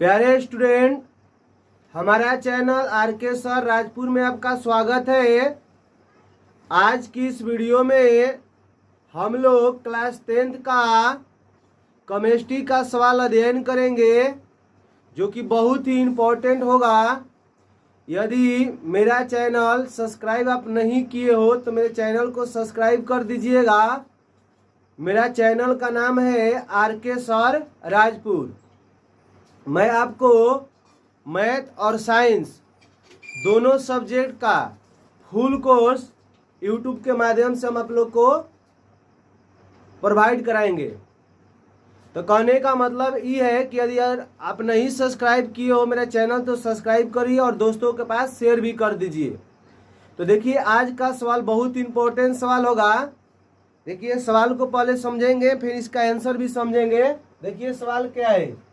प्यारे स्टूडेंट, हमारा channel R K sir Rajpur में आपका स्वागत है। आज की इस वीडियो में हम लोग क्लास 10th का केमिस्ट्री का सवाल अध्ययन करेंगे, जो कि बहुत ही इम्पोर्टेंट होगा। यदि मेरा चैनल सब्सक्राइब आप नहीं किए हो तो मेरे चैनल को सब्सक्राइब कर दीजिएगा। मेरा चैनल का नाम है आरके सर राजपुर। मैं आपको मैथ और साइंस दोनों सब्जेक्ट का फुल कोर्स यूट्यूब के माध्यम से हम आप लोग को प्रोवाइड कराएंगे। तो कहने का मतलब ये है कि यदि आप नहीं सब्सक्राइब किए हो मेरा चैनल तो सब्सक्राइब करिए और दोस्तों के पास शेयर भी कर दीजिए। तो देखिए, आज का सवाल बहुत इंपॉर्टेंट सवाल होगा। देखिए, सवाल को पहले समझेंगे, फिर इसका आंसर भी समझेंगे। देखिए सवाल क्या है।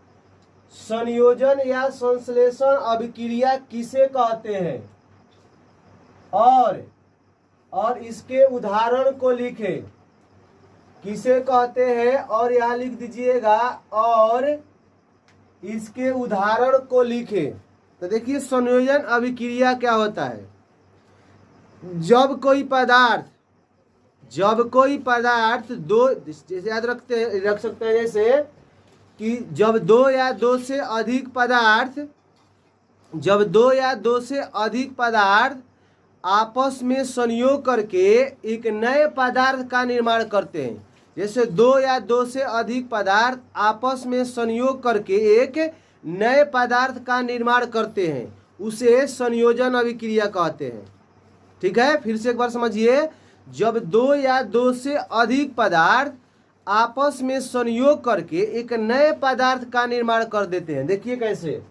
संयोजन या संश्लेषण अभिक्रिया किसे कहते हैं और इसके उदाहरण को लिखें। किसे कहते हैं और यहाँ लिख दीजिएगा और इसके उदाहरण को लिखें। तो देखिए, संयोजन अभिक्रिया क्या होता है। जब कोई पदार्थ दो, जैसे याद रख सकते हैं, जैसे कि जब दो या दो से अधिक पदार्थ आपस में संयोग करके एक नए पदार्थ का निर्माण करते हैं। जैसे दो या दो से अधिक पदार्थ आपस में संयोग करके एक नए पदार्थ का निर्माण करते हैं, उसे संयोजन अभिक्रिया कहते हैं। ठीक है, फिर से एक बार समझिए। जब दो या दो से अधिक पदार्थ आपस में संयोग करके एक नए पदार्थ का निर्माण कर देते हैं। देखिए कैसे।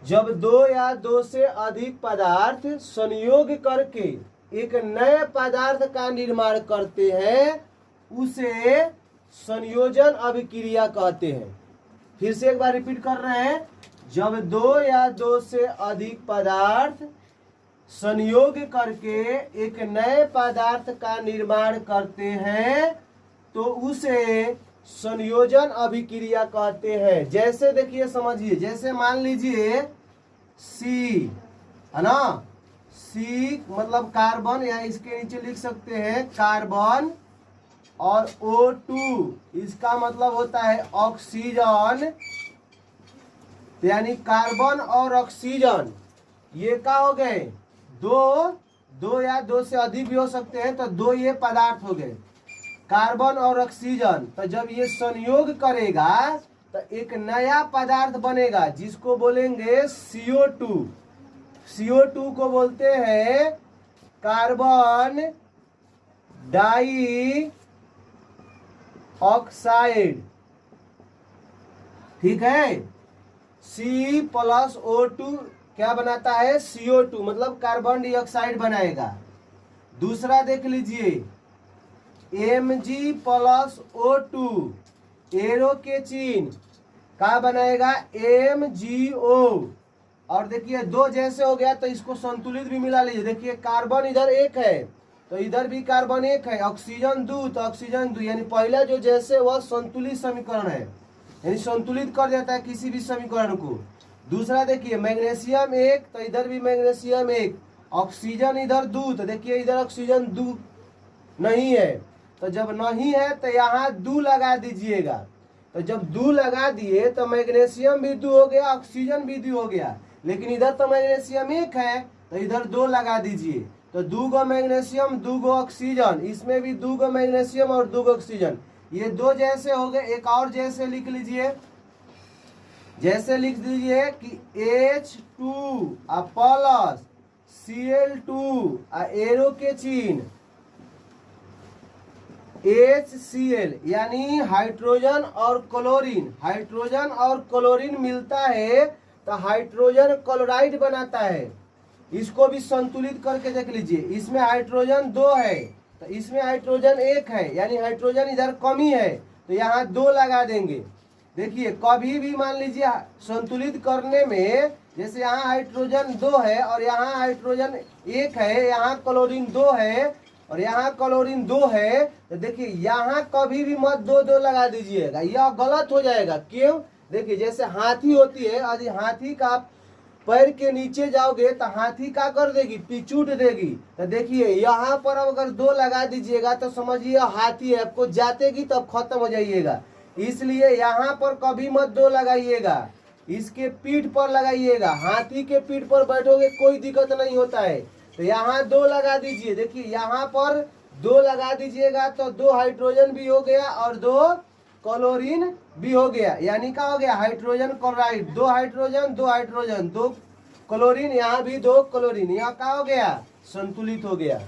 जब दो या दो से अधिक पदार्थ संयोग करके एक नए पदार्थ का निर्माण करते हैं, उसे संयोजन अभिक्रिया कहते हैं। फिर से एक बार रिपीट कर रहे हैं। जब दो या दो से अधिक पदार्थ संयोग करके एक नए पदार्थ का निर्माण करते हैं तो उसे संयोजन अभिक्रिया कहते हैं। जैसे देखिए, समझिए, जैसे मान लीजिए सी है ना, सी मतलब कार्बन, या इसके नीचे लिख सकते हैं कार्बन, और O2 इसका मतलब होता है ऑक्सीजन। यानी कार्बन और ऑक्सीजन ये क्या हो गए, दो या दो से अधिक भी हो सकते हैं, तो दो ये पदार्थ हो गए, कार्बन और ऑक्सीजन। तो जब ये संयोग करेगा तो एक नया पदार्थ बनेगा जिसको बोलेंगे CO2। CO2 को बोलते हैं कार्बन डाई ऑक्साइड। ठीक है, C प्लस O2 क्या बनाता है, CO2 मतलब कार्बन डाइऑक्साइड बनाएगा। दूसरा देख लीजिए, Mg प्लस O2 एरो के चिन्ह का बनाएगा MgO। और देखिए, दो जैसे हो गया तो इसको संतुलित भी मिला लीजिए। देखिए, कार्बन इधर एक है तो इधर भी कार्बन एक है, ऑक्सीजन दो तो ऑक्सीजन दो, यानी पहला जो जैसे वह संतुलित समीकरण है, यानी संतुलित कर देता है किसी भी समीकरण को। दूसरा देखिए, मैग्नीशियम एक तो इधर भी मैग्नीशियम एक, ऑक्सीजन इधर दो तो देखिए इधर ऑक्सीजन दो नहीं है, तो जब नहीं है तो यहाँ दो लगा दीजिएगा। तो जब दो लगा दिए तो मैग्नीशियम भी दो हो गया, ऑक्सीजन भी दो हो गया, लेकिन इधर तो मैग्नीशियम एक है तो इधर दो लगा दीजिए। तो दो गो मैग्नीशियम दो गो ऑक्सीजन, इसमें भी दो गो मैग्नीशियम और दो गो ऑक्सीजन, ये दो जैसे हो गए। एक और जैसे लिख लीजिए, जैसे लिख दीजिए कि H2 प्लस Cl2 एरो के चिन्ह HCl, यानी हाइड्रोजन और क्लोरीन मिलता है तो हाइड्रोजन क्लोराइड बनाता है। इसको भी संतुलित करके देख लीजिए। इसमें हाइड्रोजन दो है तो इसमें हाइड्रोजन एक है, यानी हाइड्रोजन इधर कमी है तो यहाँ दो लगा देंगे। देखिए, कभी भी मान लीजिए संतुलित करने में, जैसे यहाँ हाइड्रोजन दो है और यहाँ हाइड्रोजन एक है, यहाँ क्लोरीन दो है और यहाँ क्लोरीन दो है, तो देखिए यहाँ कभी भी मत दो लगा दीजिएगा, यह गलत हो जाएगा। क्यों? देखिए जैसे हाथी होती है, यदि हाथी का पैर के नीचे जाओगे तो हाथी का कर देगी, पिचूट देगी। तो देखिए यहाँ पर अब अगर 2 लगा दीजिएगा तो समझिए हाथी है, आपको जातेगी तब खत्म हो जाइएगा। इसलिए यहाँ पर कभी मत 2 लगाइएगा, इसके पीठ पर लगाइएगा। हाथी के पीठ पर बैठोगे कोई दिक्कत नहीं होता है। तो यहाँ 2 लगा दीजिए। देखिए यहाँ पर 2 लगा दीजिएगा तो 2 हाइड्रोजन भी हो गया और 2 क्लोरीन भी हो गया, यानी क्या हो गया, hydrogen chloride. 2 hydrogen 2 hydrogen 2 chlorine, यहाँ भी 2 क्लोरीन, यहाँ क्या हो गया, संतुलित हो गया।